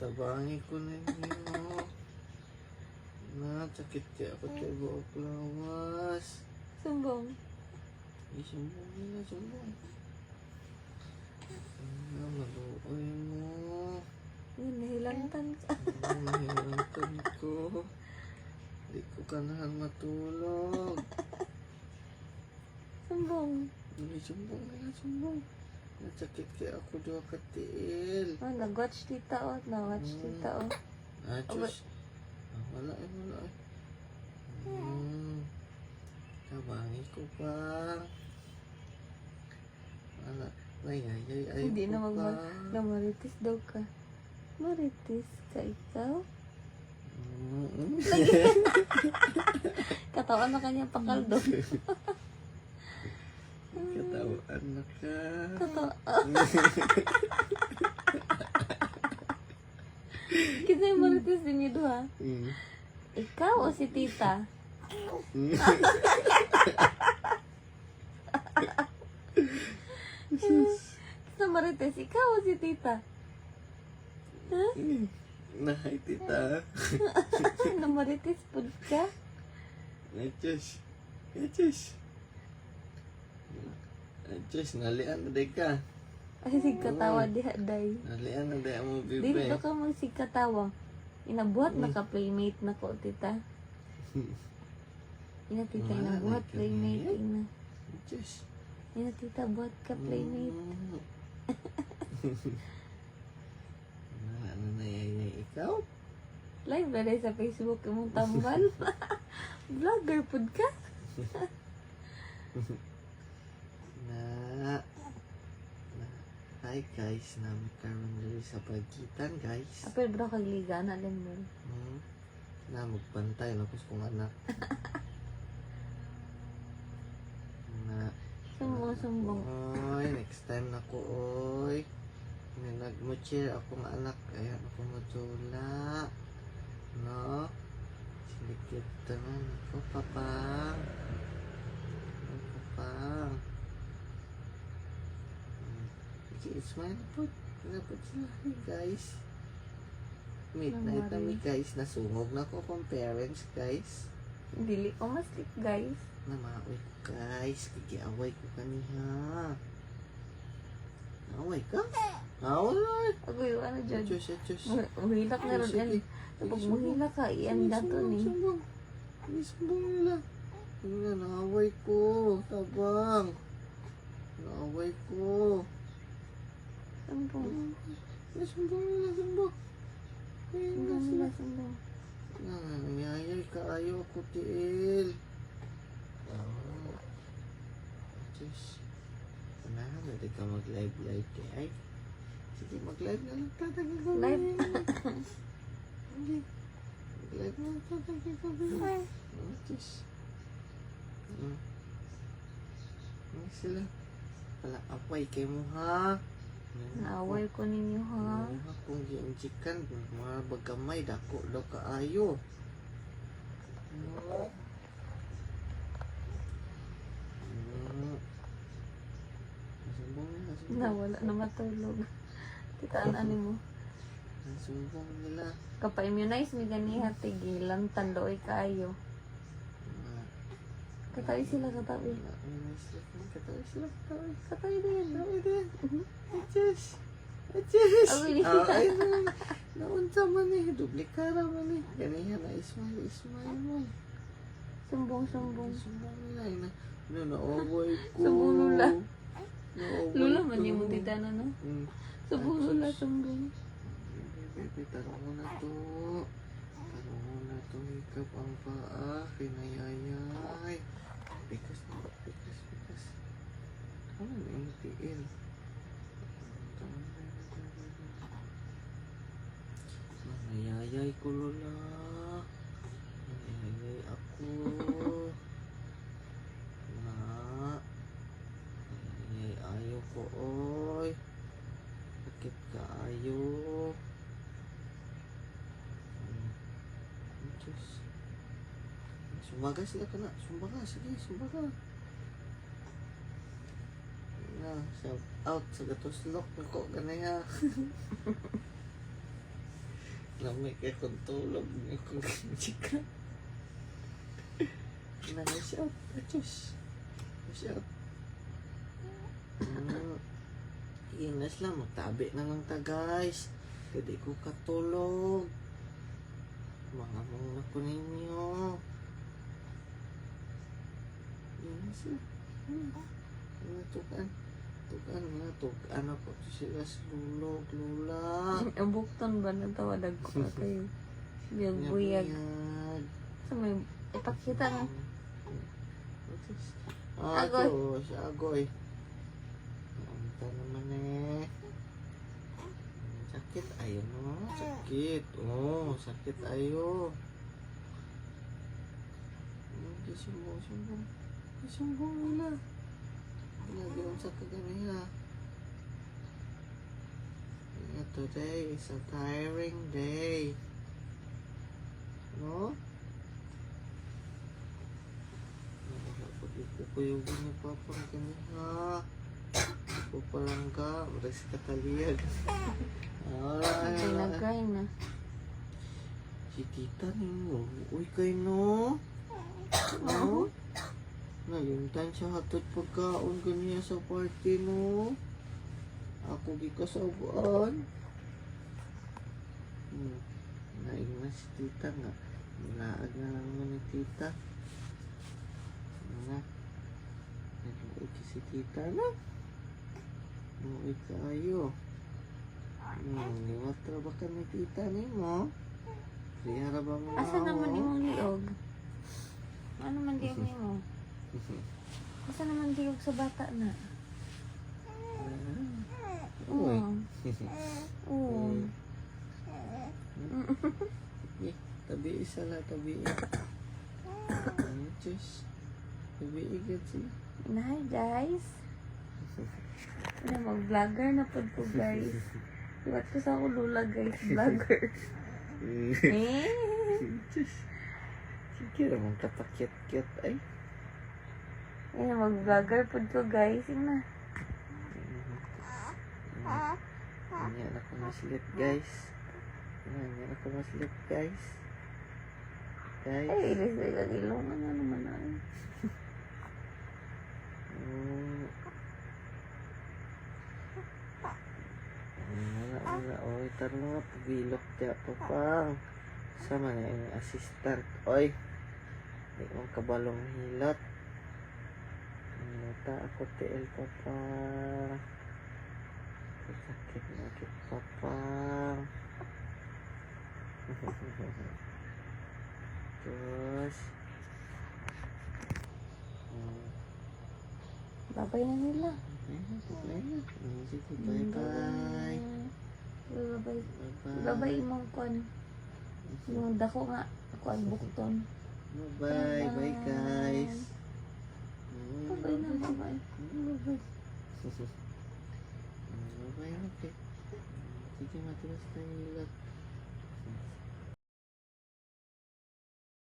Tabangi ko na niyo. Sakit kaya ako tayo buhok lawas. Sumbong. Sumbong nila, sumbong. Maluoy mo. Nahilantan ka. Nahilantan ko. Di ko kanahan matulog. Sumbong. Sumbong nila, sumbong. Nasakit kaya ako doon katiil. Nag-watch tita o. Na-watch tita o. Diyos. Wala eh, wala eh. Kabangi ko pa. Wala. Mayayay ay Hindi ko na pa. Marites daw ka. Marites ka ikaw? Katawan na kanya pakaldo. Katawaan na ka. Kita yung marites din yun ha? Ikaw o si tita? Sa marites, ikaw o si tita? Nahay tita. Na marites po ka? Diyos. Diyos. Diyos, nalian na day ka. Ay, sigkatawa diha day. Nalian na day mo bibe. Dito ka magsigkatawa. Inabuhat na ka playmate na ko, tita. Ina tita, inabuhat playmate. Ina. Diyos. Ina tita, buhat ka playmate. Ano na yan ikaw? Live na rin sa Facebook mong tambal. Vlogger pod ka. Hi guys, namin karon diri sa pagitan guys. Apel bro kag liga na din mo. Na magbantay na kus kong anak. Na Sumbong. Oy, next time na ko oy. Nagmuchir akong anak kaya ako matula. No? Silikit naman ako, papang. Papang. Okay, smile po. Dapat sila. Hey guys. Midnight na mi guys. Nasungog na ko kong parents guys. Dili ko maslik guys. Namaoy ko guys. Kagiaway ko kaniha. Away ka? Away! Agoy, ano dyan? Diyos, Diyos. Muhilak na rin yan. Kapag muhilak ka, iyan dato ni. Sumbong. Sumbong nila. Tingnan, naaway ko. Tabang. Naaway ko. Sumbong. Sumbong nila, sumbong. Sumbong nila, sumbong. Nangyayay ka, ayaw ko, tiil. Diyos. Hindi ka mag-live kay. Sige, mag-live na lang tatagay ko. Live? Hindi. Mag-live na lang tatagay ko. Diyos. Sila. Pala, apay kay mo ha. Naaway ko ninyo ha. Kung yung chicken, mga bagamay, dako daw kaayo. Nawala na matulog. Titaan ani mo. Sumbong nila. Kapa-immunize mi ganiha tigilan tandoy kaayo. Katawi sila katawi. Katawi sila, katawi. Katawi din. Katawi din. Adjust. Adjust. Ay, naunsa man eh. Duplikara man eh. Ganiha na ismay mo. Sumbong. Sumbong nila. Naaway ko. Sumbong lula. Naaway Lula ko. man yung tita na no? Sumbong lula, sumbong. Baby, tanong mo na to. Tanong mo na to. Hikap ang paa. Kinayayay. Bikas. Ano na yung tiil? Nayayay ko, Lola. Nayayay ako. Nayayay ayaw ko, oy. Bakit ka ayaw? Diyos. Sumbaga sila ka na. Sumbaga. Sige, sumbaga. Shout out sa Gatoslok. Nako, ganaya. Lamig akong tulog. Akong chika. Nag-shout. Achos. Shout. Inas lang. Magtabi na lang ta guys. Hindi ko katulog. Mga muna ko ninyo. Inas lang. Tukan. Tukan ako sila sa lulog, lula. Ang bukton ba natawadag ko na kayo? Biyag-buyag. Sa may ipakita na. Agoy. Agoy. Anta naman eh. Sakit ayo no. Sakit. Oh, sakit ayo. Sumbong na. Ginagawa sa kaganiha. Today is a tiring day. No? Pupuyugin niyo pa po ang kaniha. Pupalangga. Maras kataliyag. Pinagay na. Si tita ninyo. Uy kayo no? No? Nalimtan siya hatod pagkaon ganiya sa party no? Ako gikasabuan. Naing na si tita nga. Naag na lang mo ni tita. Nga. Naluoy ki si tita na. Naluoy kayo. Liwat ba ka ni tita ni mo? Rihara ba mo? Asa naman imong liog? Ano man liog nimo? Asa naman liog sa bata na? Uy. Oo. Tabi isa la, tabi. Diyos. Tabi igat siya. Hi guys. Na mag-vlogger na pod ko guys. Iwat ko sa ako lula guys, vlogger. Eh. Diyos. Sige naman kapakyat-kyat ay. Ayun, mag-vlogger pod ko guys. Yun na. Ganyan ako maslit guys. Ganyan ako maslit guys. Guys. Ay, ilis na yung ilungan na naman ay. Wala. Oy, taro nga. Pabilok tiya pa pang. Sama na yung assistant. Oy. Hindi mong kabalong hilot. Nata ako TL pa pa. Sakit na kit pa pa. Terus. Babay na nila. Sige, bye-bye. Babay. Bye-bye. Babay mong kon. Yung dako nga. Ako ang bukton. Bye-bye. Bye, guys. Babay na, babay. Bye-bye. Bye-bye, okay. Sige, matilas na hilot.